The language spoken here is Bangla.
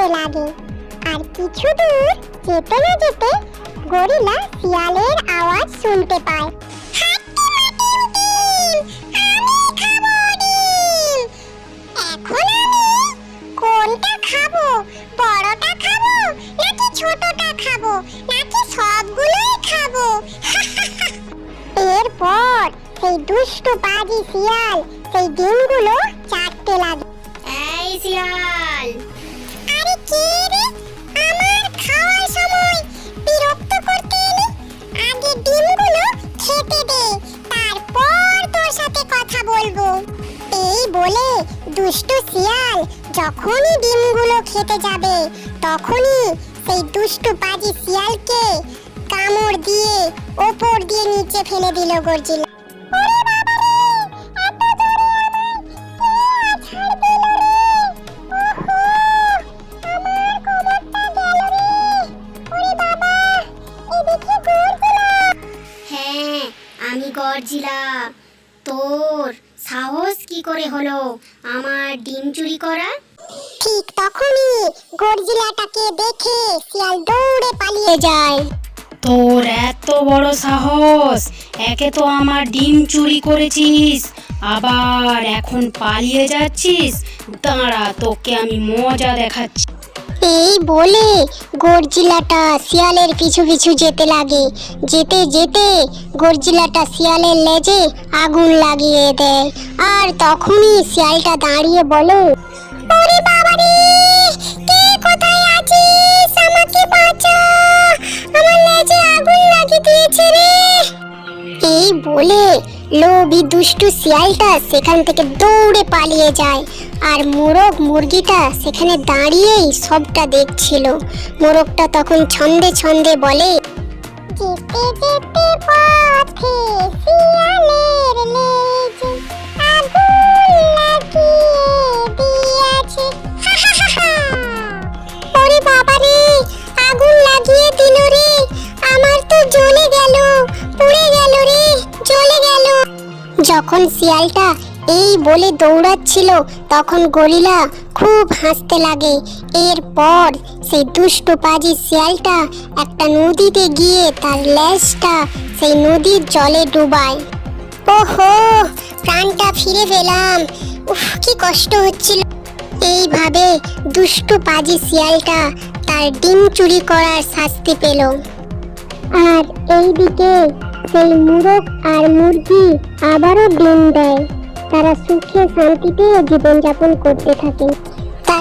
চাটতে লাগে। আর কিছু দূর যেতে না যেতে গরিলা শিয়ালের আওয়াজ শুনতে পায়। এখন আমি কোনটা খাবো, বড়টা খাবো নাকি ছোটটা খাবো নাকি সবগুলোই খাবো? এরপর সেই দুষ্টু পাজি শিয়াল সেই ডিমগুলো চাটতে লাগে। এই শিয়াল, আরে কে রে, আমার খাওয়ার সময় বিরক্ত করতে এলি? আগে ডিমগুলো খেতে দে, তারপর তোর সাথে কথা বলবো। এই বলে দুষ্টু শিয়াল যখনই ডিমগুলো খেতে যাবে তখনই সেই দুষ্টু পাজি শিয়ালকে কামড় দিয়ে ওপর দিয়ে নিচে ফেলে দিল গর্জিলা। হ্যাঁ আমি গর্জিলা। তোর সাহস কি করে হলো আমার ডিম চুরি করা? ঠিক তখনই গর্জিলাটাকে দেখে শিয়াল দৌড়ে পালিয়ে যায়। তোর এত বড় সাহস! একে তো আমার ডিম চুরি করেছিস, আবার এখন পালিয়ে যাচ্ছিস। দাঁড়া, তোকে আমি মজা দেখাচ্ছি। এই বলে গর্জিলাটা শিয়ালের পিছু পিছু যেতে লাগে। যেতে যেতে গর্জিলাটা শিয়ালের লেজে আগুন লাগিয়ে দেয়। আর তখনই শিয়ালটা দাঁড়িয়ে বলে, ওরে বাবা রে, কে কোথায় আছিস? আমাকে বাঁচা, আমার লেজে আগুন লাগিয়ে দিয়েছে রে। এই বলে লোভী দুষ্টু শিয়ালটা সেখান থেকে দৌড়ে পালিয়ে যায়। আর মোরগ মুরগিটা সেখানে দাঁড়িয়েই সবটা দেখছিল। মোরগটা তখন ছন্দে ছন্দে বলে, যেতে যেতে পথে শিয়ালের লেজে আগুন লাগিয়ে দিয়েছে। ওরে বাবা রে, আগুন লাগিয়ে দিল রে, আমার তো জ্বলে গেল, পুড়ে গেল রে, জ্বলে গেল। যখন শিয়ালটা এই বলে দৌড়াচ্ছিল তখন গরিলা খুব হাসতে লাগে। এরপর সেই দুষ্টু পাজি শিয়ালটা একটা নদীতে গিয়ে তার লেজটা সেই নদীর জলে ডুবায়। ওহো, প্রাণটা ফিরে পেলাম, উফ কি কষ্ট হচ্ছিল। এইভাবে দুষ্টু পাজি শিয়ালটা তার ডিম চুরি করার শাস্তি পেল। আর এইদিকে সেই মোরগ আর মুরগি আবারও ডিম দেয়। তারা সুখে শান্তিতে জীবনযাপন করতে থাকে।